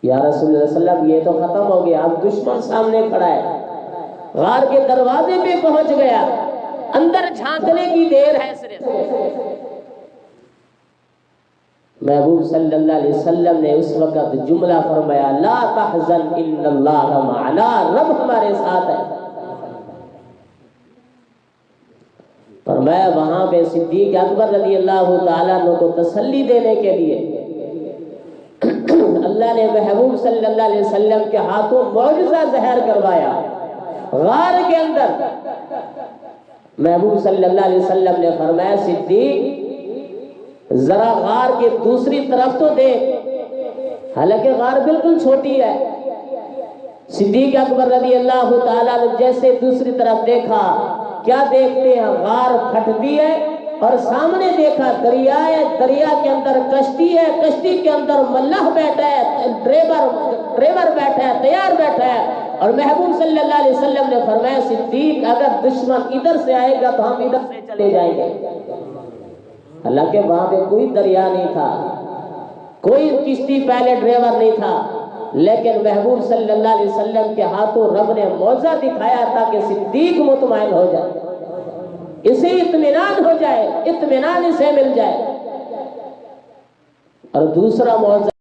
یا رسول اللہ صلی اللہ علیہ وسلم یہ تو ختم ہو گیا، اب دشمن سامنے کھڑا ہے، غار کے دروازے پہ پہنچ گیا، اندر جھانکنے کی دیر ہے صرف۔ محبوب صلی اللہ علیہ وسلم نے اس وقت جملہ فرمایا لا تحزن ان اللہ معنا، رب ہمارے ساتھ ہے۔ فرمایا وہاں پہ صدیق اکبر رضی اللہ تعالیٰ عنہ کو تسلی دینے کے لیے اللہ نے محبوب صلی اللہ علیہ وسلم کے ہاتھوں معجزہ ظاہر کروایا۔ غار کے اندر محبوب صلی اللہ علیہ وسلم نے فرمایا صدیق ذرا غار کے دوسری طرف تو دیکھ، حالانکہ غار بالکل چھوٹی ہے۔ صدیق اکبر رضی اللہ تعالیٰ نے جیسے دوسری طرف دیکھا، کیا دیکھتے ہیں؟ غار پھٹتی ہے اور سامنے دیکھا دریا ہے، دریا کے اندر کشتی ہے، کشتی کے اندر ملح بیٹھا ہے، ڈرائیور بیٹھا ہے، تیار بیٹھا ہے، اور محبوب صلی اللہ علیہ وسلم نے فرمایا صدیق اگر دشمن ادھر سے آئے گا تو ہم ادھر سے چلے جائیں گے۔ حالانکہ وہاں پہ کوئی دریا نہیں تھا، کوئی کشتی پہلے ڈرائیور نہیں تھا، لیکن محبوب صلی اللہ علیہ وسلم کے ہاتھوں رب نے معجزہ دکھایا تاکہ صدیق مطمئن ہو جائے، اسے اطمینان ہو جائے، اطمینان اسے مل جائے۔ اور دوسرا معجزہ